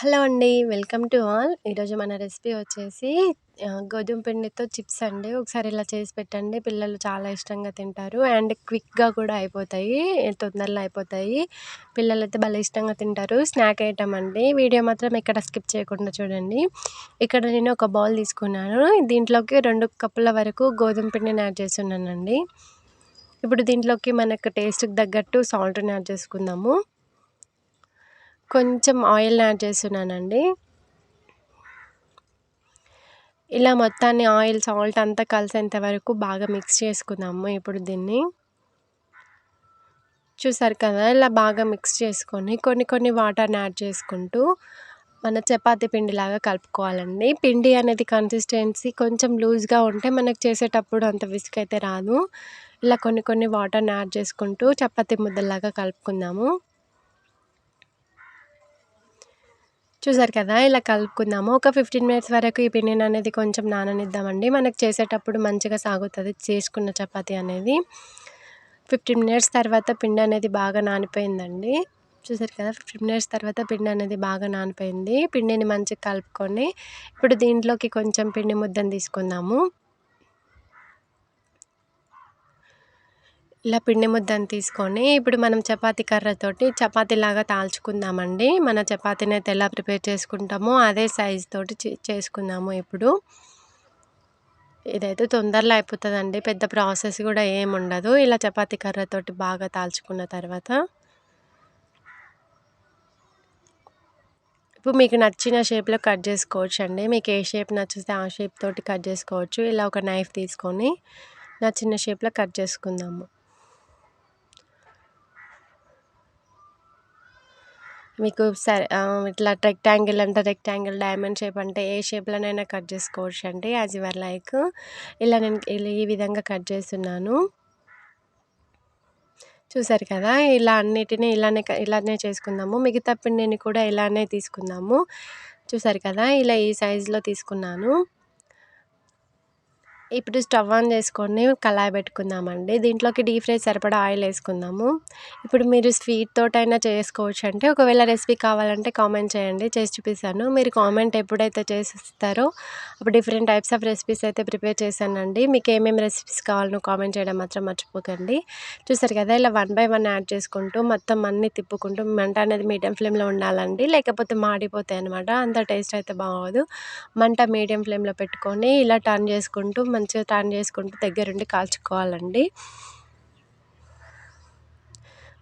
Hello అండి. Welcome to all. ఈరోజు మన రెసిపీ వచ్చేసి గోధుమ పిండితో చిప్స్ అండి. ఒకసారి ఇలా చేసి పెట్టండి. పిల్లలు చాలా ఇష్టంగా తింటారు. అండ్ క్విక్‌గా కూడా అయిపోతాయి. తొందరలో అయిపోతాయి. పిల్లలైతే భలే ఇష్టంగా తింటారు. స్నాక్ ఐటెమ్ అండి. వీడియో మాత్రం ఎక్కడ స్కిప్ చేయకుండా చూడండి. ఇక్కడ నేను ఒక బౌల్ తీసుకున్నాను. దీంట్లోకి 2 కప్పుల వరకు గోధుమ పిండిని యాడ్ చేస్తున్నానండి. ఇప్పుడు దీంట్లోకి మనకు టేస్ట్‌కి తగ్గట్టు సాల్ట్‌ని యాడ్ చేసుకుందాము. కొంచెం ఆయిల్‌ని యాడ్ చేస్తున్నానండి. ఇలా మొత్తాన్ని ఆయిల్, సాల్ట్ అంతా కలిసేంత వరకు బాగా మిక్స్ చేసుకుందాము ఇప్పుడు దీన్ని. చూసారు కదా! ఇలా బాగా మిక్స్ చేసుకొని కొన్ని వాటర్‌ని యాడ్ చేసుకుంటూ మన చపాతీ పిండిలాగా కలుపుకోవాలండి. పిండి అనేది కన్సిస్టెన్సీ కొంచెం లూజ్‌గా ఉంటే మనకు చేసేటప్పుడు అంత విసుగైతే రాదు. ఇలా కొన్ని వాటర్‌ని యాడ్ చేసుకుంటూ చపాతీ ముద్దలాగా కలుపుకుందాము. చూసారు కదా! ఇలా కలుపుకుందాము. ఒక 15 మినిట్స్ వరకు ఈ పిండిననేది కొంచెం నాననిద్దామండి. మనకు చేసేటప్పుడు మంచిగా సాగుతది చేసుకున్న చపాతీ అనేది. 15 మినిట్స్ తర్వాత పిండనేది బాగా నానిపోయిందండి. చూసారు కదా! 15 మినిట్స్ తర్వాత పిండనేది బాగా నానిపోయింది. పిండిని మంచిగా కలుపుకొని ఇప్పుడు దీంట్లోకి కొంచెం పిండి ముద్దను తీసుకుందాము. ఇలా పిండి ముద్దను తీసుకొని ఇప్పుడు మనం చపాతీ కర్రతోటి చపాతీలాగా తాల్చుకుందామండి. మన చపాతీనైతే ఎలా ప్రిపేర్ చేసుకుంటామో అదే సైజ్ తోటి చేసుకుందాము ఇప్పుడు. ఇదైతే తొందరలో అయిపోతదండి. పెద్ద ప్రాసెస్ కూడా ఏముండదు. ఇలా చపాతీ కర్రతోటి బాగా తాల్చుకున్న తర్వాత ఇప్పుడు మీకు నచ్చిన షేప్‌లో కట్ చేసుకోవచ్చండి. మీకు ఏ షేప్ నచ్చితే ఆ షేప్ తోటి కట్ చేసుకోవచ్చు. ఇలా ఒక నైఫ్ తీసుకొని నచ్చిన షేప్‌లో కట్ చేసుకుందాము. మీకు ఇట్లా రెక్టాంగిల్ అంటే రెక్టాంగిల్, డైమండ్ షేప్ అంటే ఏ షేప్‌లోనైనా కట్ చేసుకోవచ్చండి. As your like. నేను ఈ విధంగా కట్ చేస్తున్నాను. చూసారు కదా! ఇలా అన్నిటిని ఇలానే చేసుకుందాము. మిగతా పిండిని కూడా ఇలానే తీసుకుందాము. చూసారు కదా! ఇలా ఈ సైజులో తీసుకున్నాను. ఇప్పుడు స్టవ్ ఆన్ చేసుకొని కళాయి పెట్టుకుందామండి. దీంట్లోకి డీప్ ఫ్రై సరిపడా ఆయిల్ వేసుకుందాము. ఇప్పుడు మీరు స్వీట్ తోటైనా చేసుకోవచ్చు అంటే ఒకవేళ రెసిపీ కావాలంటే కామెంట్ చేయండి. చేసి చూపిస్తాను. మీరు కామెంట్ ఎప్పుడైతే చేసిస్తారో అప్పుడు డిఫరెంట్ టైప్స్ ఆఫ్ రెసిపీస్ అయితే ప్రిపేర్ చేశానండి. మీకు ఏమేమి రెసిపీస్ కావాలో కామెంట్ చేయడం మాత్రం మర్చిపోకండి. చూసారు కదా! ఇలా 1 బై 1 యాడ్ చేసుకుంటూ మొత్తం అన్నీ తిప్పుకుంటూ మంట అనేది మీడియం ఫ్లేమ్‌లో ఉండాలండి. లేకపోతే మాడిపోతాయన్నమాట. అంత టేస్ట్ అయితే బాగోదు. మంట మీడియం ఫ్లేమ్‌లో పెట్టుకొని ఇలా మంచిగా టర్న్ చేసుకుంటూ దగ్గరుండి కాల్చుకోవాలండి.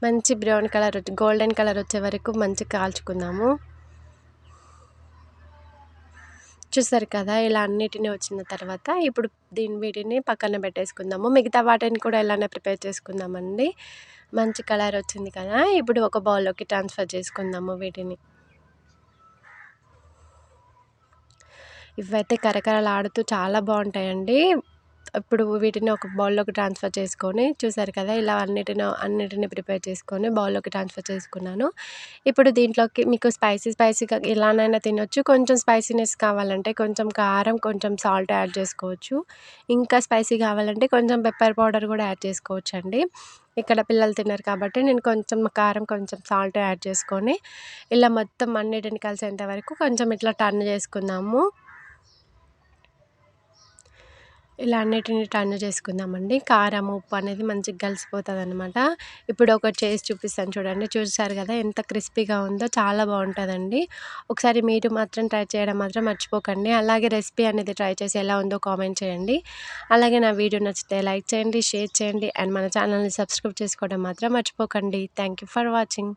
మంచి బ్రౌన్ కలర్ గోల్డెన్ కలర్ వచ్చే వరకు మంచిగా కాల్చుకుందాము. చూసారు కదా! ఇలా అన్నిటిని వచ్చిన తర్వాత ఇప్పుడు వీటిని పక్కన పెట్టేసుకుందాము. మిగతా వాటిని కూడా ఇలానే ప్రిపేర్ చేసుకుందామండి. మంచి కలర్ వచ్చింది కదా! ఇప్పుడు ఒక బౌల్‌లోకి ట్రాన్స్‌ఫర్ చేసుకుందాము వీటిని. ఇవైతే కరకరలాడుతూ చాలా బావుంటాయండి. ఇప్పుడు వీటిని ఒక బౌల్‌లోకి ట్రాన్స్‌ఫర్ చేసుకొని చూసారు కదా! ఇలా అన్నిటిని ప్రిపేర్ చేసుకొని బౌల్‌లోకి ట్రాన్స్‌ఫర్ చేసుకున్నాను. ఇప్పుడు దీంట్లోకి మీకు స్పైసీగా ఎలానైనా తినొచ్చు. కొంచెం స్పైసీనెస్ కావాలంటే కొంచెం కారం, కొంచెం సాల్ట్ యాడ్ చేసుకోవచ్చు. ఇంకా స్పైసీ కావాలంటే కొంచెం పెప్పర్ పౌడర్ కూడా యాడ్ చేసుకోవచ్చండి. ఇక్కడ పిల్లలు తినరు కాబట్టి నేను కొంచెం కారం, కొంచెం సాల్ట్ యాడ్ చేసుకొని ఇలా మొత్తం అన్నిటిని కలిసేంత వరకు కొంచెం ఇట్లా టర్న్ చేసుకుందాము. ఇలా అన్నిటిని టర్న్ చేసుకుందామండి. కారం, ఉప్పు అనేది మంచిగా కలిసిపోతదనమాట. ఇప్పుడు ఒకటి చేసి చూపిస్తాను చూడండి. చూసారు కదా! ఎంత క్రిస్పీగా ఉందో చాలా బావుంటదండి. ఒకసారి మీరు మాత్రం ట్రై చేయడం మాత్రం మర్చిపోకండి. అలాగే రెసిపీ అనేది ట్రై చేసి ఎలా ఉందో కామెంట్ చేయండి. అలాగే నా వీడియో నచ్చితే లైక్ చేయండి, షేర్ చేయండి అండ్ మన ఛానల్‌ని సబ్స్క్రైబ్ చేసుకోవడం మాత్రం మర్చిపోకండి. Thank you for watching.